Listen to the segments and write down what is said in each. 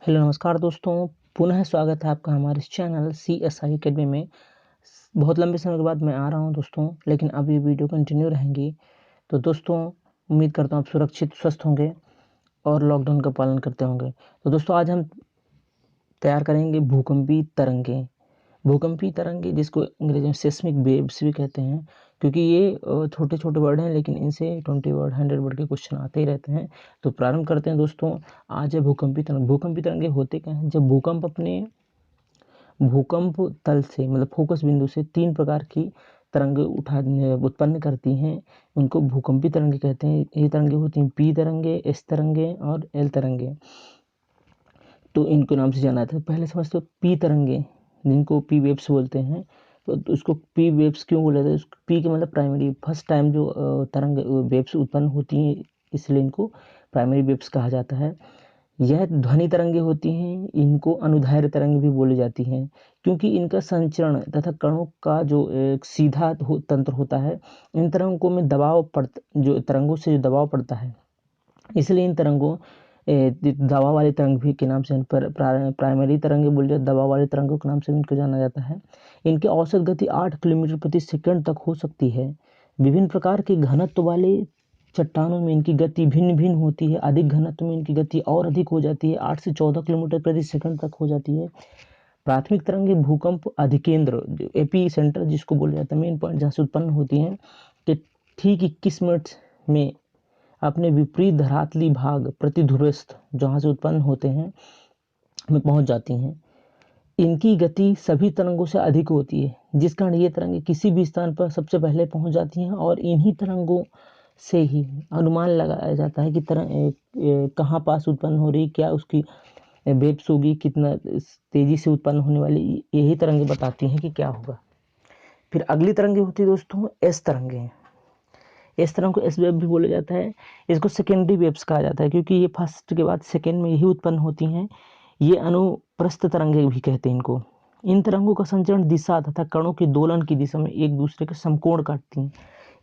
Hello नमस्कार दोस्तों, पुनः स्वागत है आपका हमारे इस चैनल CSI अकेडमी में। बहुत लंबे समय के बाद मैं आ रहा हूं दोस्तों, लेकिन अब ये वीडियो कंटिन्यू रहेंगी। तो दोस्तों, उम्मीद करता हूं आप सुरक्षित स्वस्थ होंगे और लॉकडाउन का पालन करते होंगे। तो दोस्तों, आज हम तैयार करेंगे भूकंपी तरंगें। भूकंपी तरंगे जिसको अंग्रेजी में सेस्मिक वेव्स भी कहते हैं, क्योंकि ये छोटे छोटे वर्ड हैं, लेकिन इनसे 20 वर्ड 100 वर्ड के क्वेश्चन आते ही रहते हैं। तो प्रारंभ करते हैं दोस्तों। आज है भूकंपी तरंग। भूकंपी तरंगे होते क्या हैं? जब भूकंप अपने भूकंप तल से मतलब फोकस बिंदु से 3 प्रकार की तरंगे उत्पन्न करती हैं, उनको भूकंपी तरंगे कहते हैं। ये तरंगे होती हैं पी तरंगे, एस तरंगे और एल तरंगे। तो इनको नाम से जाना था। पहले समझते हो पी तरंगे, जिनको पी वेव्स बोलते हैं। तो उसको पी वेव्स क्यों बोला जाता है? पी के मतलब प्राइमरी, फर्स्ट टाइम जो तरंग वेव्स उत्पन्न होती हैं, इसलिए इनको प्राइमरी वेव्स कहा जाता है। यह ध्वनि तरंगे होती हैं, इनको अनुदैर्ध्य तरंग भी बोली जाती हैं, क्योंकि इनका संचरण तथा कणों का जो एक सीधा तंत्र होता है। इन तरंगों में जो तरंगों से जो दबाव पड़ता है, इसलिए इन तरंगों दबाव वाले तरंग भी के नाम से प्राइमरी तरंगे बोले जाते, दबाव वाले तरंगों के नाम से इनको जाना जाता है। इनकी औसत गति 8 किलोमीटर प्रति सेकंड तक हो सकती है। विभिन्न प्रकार के घनत्व वाले चट्टानों में इनकी गति भिन्न भिन्न होती है। अधिक घनत्व में इनकी गति और अधिक हो जाती है, 8 से 14 किलोमीटर प्रति सेकंड तक हो जाती है। प्राथमिक तरंगे भूकंप अधिकेंद्र, एपी सेंटर जिसको बोला जाता है, मेन पॉइंट जहाँ से उत्पन्न होती हैं, कि ठीक 21 मिनट में अपने विपरीत धरातली भाग प्रतिध्रुवस्थ जहाँ से उत्पन्न होते हैं में पहुंच जाती हैं। इनकी गति सभी तरंगों से अधिक होती है, जिस कारण ये तरंगे किसी भी स्थान पर सबसे पहले पहुंच जाती हैं, और इन्हीं तरंगों से ही अनुमान लगाया जाता है कि तरंग कहाँ पास उत्पन्न हो रही, क्या उसकी वेव्स होगी, कितना तेजी से उत्पन्न होने वाली। यही तरंगे बताती हैं कि क्या होगा। फिर अगली तरंगे होती है दोस्तों एस तरंगे। इस तरह को एस वेव भी बोला जाता है। इसको सेकेंडरी वेव्स कहा जाता है, क्योंकि ये फर्स्ट के बाद सेकेंड में यही उत्पन्न होती हैं। ये अनुप्रस्थ तरंगे भी कहते हैं इनको। इन तरंगों का संचरण दिशा तथा कणों के दोलन की दिशा में एक दूसरे के समकोण काटती हैं।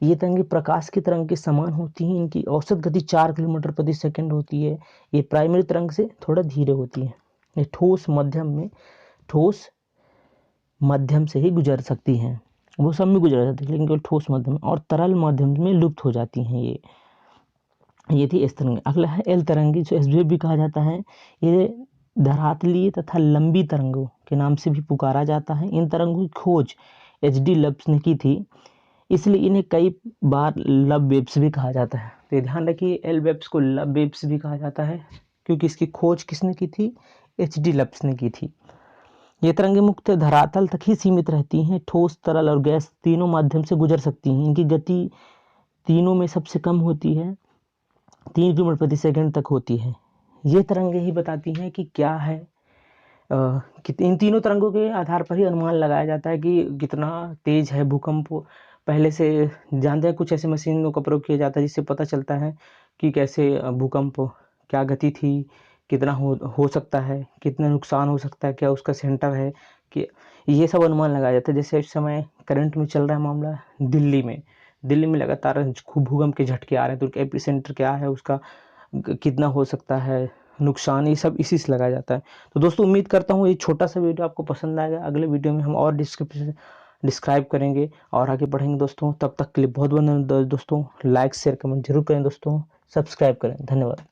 ये तरंगे प्रकाश की तरंग के समान होती हैं। इनकी औसत गति 4 किलोमीटर प्रति सेकंड होती है। ये प्राइमरी तरंग से थोड़ा धीरे होती है। ये ठोस मध्यम से ही गुजर सकती हैं। वो सब में गुजर जाती है, लेकिन केवल ठोस माध्यम और तरल माध्यम में लुप्त हो जाती हैं। ये थी एस तरंगे। अगला है एल तरंगी, जो एस वेव भी कहा जाता है। ये धरातलीय तथा लंबी तरंगों के नाम से भी पुकारा जाता है। इन तरंगों की खोज HD लब्स ने की थी, इसलिए इन्हें कई बार लब वेव्स भी कहा जाता है। तो ध्यान रखिए, एल वेव्स को लब वेव्स भी कहा जाता है, क्योंकि इसकी खोज किसने की थी? HD लब्स ने की थी। ये तरंगे मुक्त धरातल तक ही सीमित रहती हैं। ठोस, तरल और गैस तीनों माध्यम से गुजर सकती हैं। इनकी गति तीनों में सबसे कम होती है, 3 किलोमीटर प्रति सेकंड तक होती है। ये तरंगे ही बताती हैं कि क्या है, कि इन तीनों तरंगों के आधार पर ही अनुमान लगाया जाता है कि कितना तेज है भूकंप। पहले से जानते हैं, कुछ ऐसे मशीनों का प्रयोग किया जाता है जिससे पता चलता है कि कैसे भूकंप, क्या गति थी, कितना हो सकता है, कितना नुकसान हो सकता है, क्या उसका सेंटर है, कि ये सब अनुमान लगाया जाता है। जैसे इस समय करंट में चल रहा है मामला दिल्ली में लगातार खूब भूकंप के झटके आ रहे हैं, तो एपी सेंटर क्या है, उसका कितना हो सकता है नुकसान, ये सब इसी से लगाया जाता है। तो दोस्तों, उम्मीद करता हूँ ये छोटा सा वीडियो आपको पसंद आएगा। अगले वीडियो में हम और डिस्क्राइब करेंगे और आगे बढ़ेंगे दोस्तों। तब तक के लिए बहुत बहुत धन्यवाद दोस्तों। लाइक शेयर कमेंट जरूर करें दोस्तों, सब्सक्राइब करें। धन्यवाद।